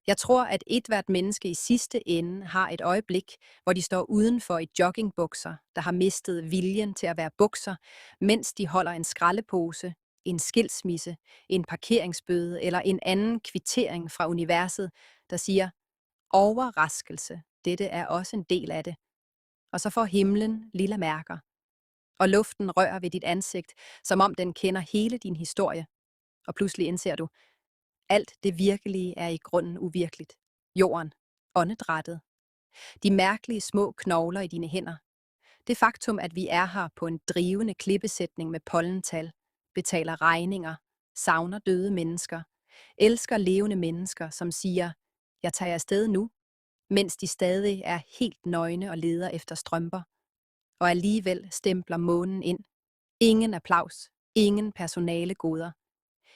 Jeg tror, at hvert menneske i sidste ende har et øjeblik, hvor de står udenfor i joggingbukser, der har mistet viljen til at være bukser, mens de holder en skraldepose, en skilsmisse, en parkeringsbøde eller en anden kvittering fra universet, der siger, overraskelse, dette er også en del af det. Og så får himlen lille mærker, og luften rører ved dit ansigt, som om den kender hele din historie. Og pludselig indser du, alt det virkelige er i grunden uvirkeligt. Jorden, åndedrættet, de mærkelige små knogler i dine hænder. Det faktum, at vi er her på en drivende klippesætning med pollental, betaler regninger, savner døde mennesker, elsker levende mennesker, som siger, jeg tager afsted nu, mens de stadig er helt nøgne og leder efter strømper. Og alligevel stempler månen ind. Ingen applaus, ingen personalegoder.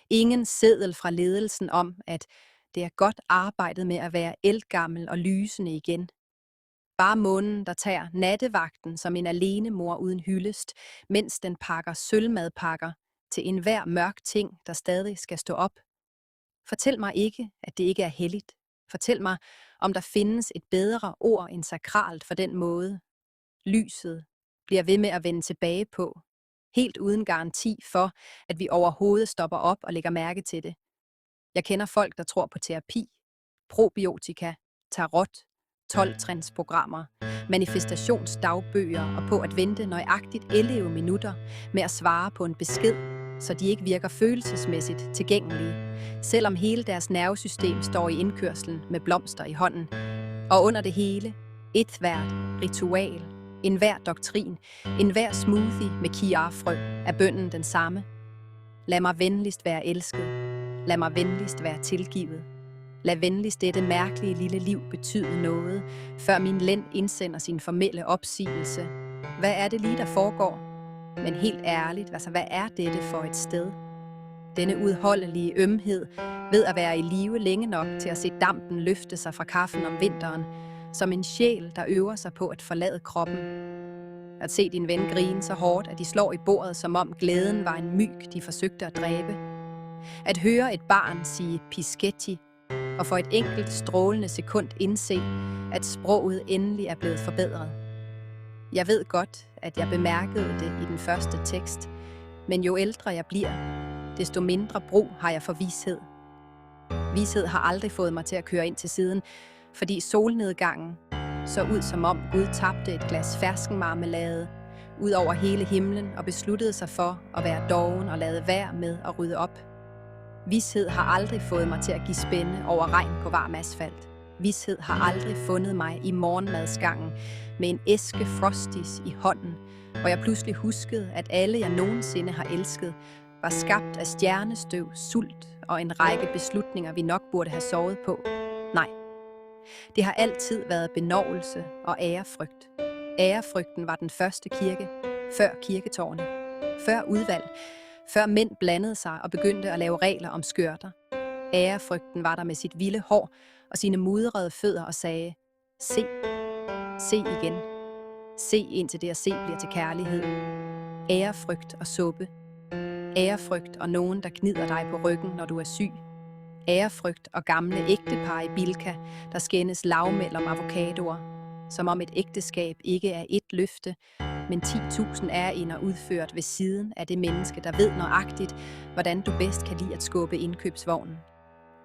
Ingen seddel fra ledelsen om, at det er godt arbejdet med at være ældgammel og lysende igen. Bare månen, der tager nattevagten som en alenemor uden hyldest, mens den pakker sølvmadpakker til enhver mørk ting, der stadig skal stå op. Fortæl mig ikke, at det ikke er helligt. Fortæl mig, om der findes et bedre ord end sakralt for den måde. Lyset bliver ved med at vende tilbage på, helt uden garanti for, at vi overhovedet stopper op og lægger mærke til det. Jeg kender folk, der tror på terapi, probiotika, tarot, 12-trinsprogrammer, manifestationsdagbøger og på at vente nøjagtigt 11 minutter med at svare på en besked, så de ikke virker følelsesmæssigt tilgængelige, selvom hele deres nervesystem står i indkørslen med blomster i hånden. Og under det hele, hvert ritual, enhver doktrin, enhver smoothie med kiafrø, er bønnen den samme. Lad mig venligst være elsket. Lad mig venligst være tilgivet. Lad venligst dette mærkelige lille liv betyde noget, før min lænd indsender sin formelle opsigelse. Hvad er det lige, der foregår? Men helt ærligt, hvad er dette for et sted? Denne udholdelige ømhed ved at være i live længe nok til at se dampen løfte sig fra kaffen om vinteren, som en sjæl, der øver sig på at forlade kroppen. At se din ven grine så hårdt, at de slår i bordet, som om glæden var en myg, de forsøgte at dræbe. At høre et barn sige pischetti, og for et enkelt strålende sekund indse, at sproget endelig er blevet forbedret. Jeg ved godt, at jeg bemærkede det i den første tekst, men jo ældre jeg bliver, desto mindre brug har jeg for vished. Vished har aldrig fået mig til at køre ind til siden, fordi solnedgangen så ud som om Gud tabte et glas ferskenmarmelade ud over hele himlen og besluttede sig for at være doven og lade være med at rydde op. Vished har aldrig fået mig til at give spænde over regn på varm asfalt. Vished har aldrig fundet mig i morgenmadsgangen med en æske Frosties i hånden, hvor jeg pludselig huskede, at alle jeg nogensinde har elsket, var skabt af stjernestøv, sult og en række beslutninger, vi nok burde have sovet på. Nej. Det har altid været benovelse og ærefrygt. Ærefrygten var den første kirke, før kirketårne, før udvalg, før mænd blandede sig og begyndte at lave regler om skørter. Ærefrygten var der med sit vilde hår og sine mudrede fødder og sagde, se, se igen. Se indtil det at se bliver til kærlighed. Ærefrygt og suppe. Ærefrygt og nogen, der gnider dig på ryggen, når du er syg. Ærefrygt og gamle ægtepar i Bilka, der skændes lavmæld om avocadoer. Som om et ægteskab ikke er et løfte, men 10.000 ærender udført ved siden af det menneske, der ved nøjagtigt, hvordan du bedst kan lide at skubbe indkøbsvognen.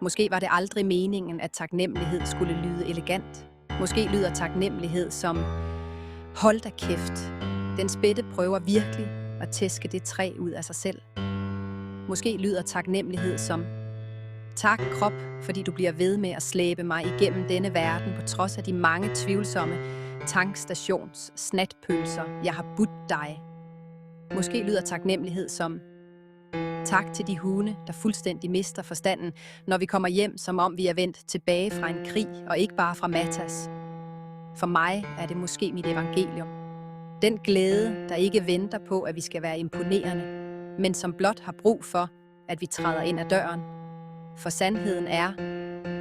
Måske var det aldrig meningen, at taknemmelighed skulle lyde elegant. Måske lyder taknemmelighed som, hold da kæft, den spætte prøver virkelig at tæske det træ ud af sig selv. Måske lyder taknemmelighed som, tak krop, fordi du bliver ved med at slæbe mig igennem denne verden på trods af de mange tvivlsomme tankstations snatpølser, jeg har budt dig. Måske lyder taknemmelighed som, tak til de hunde, der fuldstændig mister forstanden, når vi kommer hjem, som om vi er vendt tilbage fra en krig og ikke bare fra Matas. For mig er det måske mit evangelium. Den glæde, der ikke venter på, at vi skal være imponerende, men som blot har brug for, at vi træder ind ad døren. For sandheden er,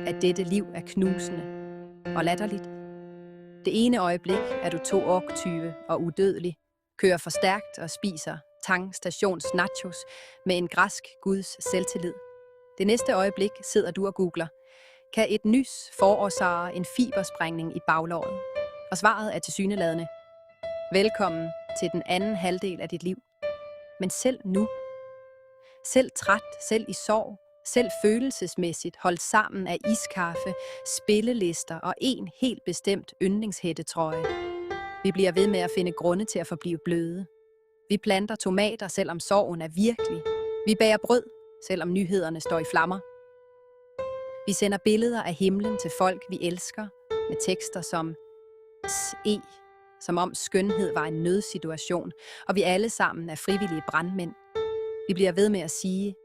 at dette liv er knusende og latterligt. Det ene øjeblik er du 2 orktyve og udødelig, kører for stærkt og spiser tankstations nachos med en græsk guds selvtillid. Det næste øjeblik sidder du og googler, Kan et nys forårsage en fibersprængning i baglåret? Og svaret er tilsyneladende: velkommen til den anden halvdel af dit liv. Men selv nu, selv træt, selv i sorg, selv følelsesmæssigt holdt sammen af iskaffe, spillelister og en helt bestemt yndlingshættetrøje. Vi bliver ved med at finde grunde til at forblive bløde. Vi planter tomater, selvom sorgen er virkelig. Vi bager brød, selvom nyhederne står i flammer. Vi sender billeder af himlen til folk, vi elsker, med tekster som S.E., som om skønhed var en nødsituation, og vi alle sammen er frivillige brandmænd. Vi bliver ved med at sige: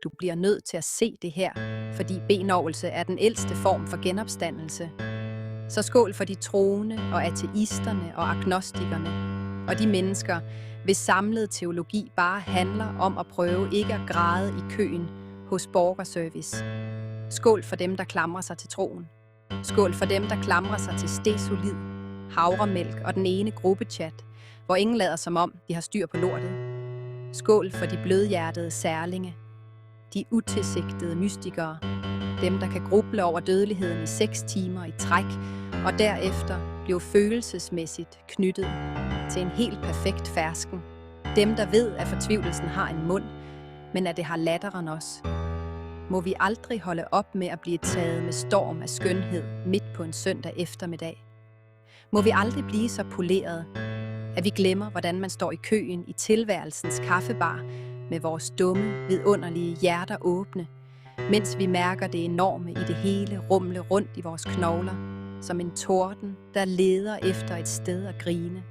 du bliver nødt til at se det her, fordi benåvelse er den ældste form for genopstandelse. Så skål for de troende og ateisterne og agnostikerne, og de mennesker, hvis samlede teologi bare handler om at prøve ikke at græde i køen hos borgerservice. Skål for dem, der klamrer sig til troen. Skål for dem, der klamrer sig til stesolid, havremælk og den ene gruppechat, hvor ingen lader som om, de har styr på lortet. Skål for de blødhjertede særlinge, de utilsigtede mystikere, dem, der kan gruble over dødeligheden i 6 timer i træk, og derefter blive følelsesmæssigt knyttet til en helt perfekt fersken. Dem, der ved, at fortvivlelsen har en mund, men at det har latteren også. Må vi aldrig holde op med at blive taget med storm af skønhed midt på en søndag eftermiddag. Må vi aldrig blive så poleret, at vi glemmer, hvordan man står i køen i tilværelsens kaffebar med vores dumme, vidunderlige hjerter åbne, mens vi mærker det enorme i det hele rumle rundt i vores knogler, som en torden, der leder efter et sted at grine.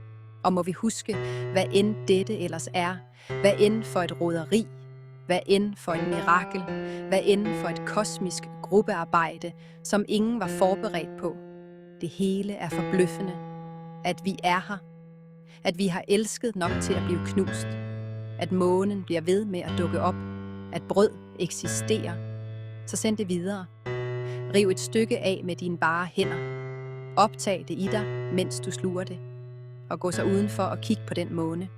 Og må vi huske, hvad end dette ellers er, hvad end for et roderi, hvad end for et mirakel, hvad end for et kosmisk gruppearbejde, som ingen var forberedt på. Det hele er forbløffende, at vi er her, at vi har elsket nok til at blive knust, at månen bliver ved med at dukke op, at brød eksisterer. Så send det videre. Riv et stykke af med dine bare hænder. Optag det i dig, mens du sluger det, og gå så udenfor og kig på den måne.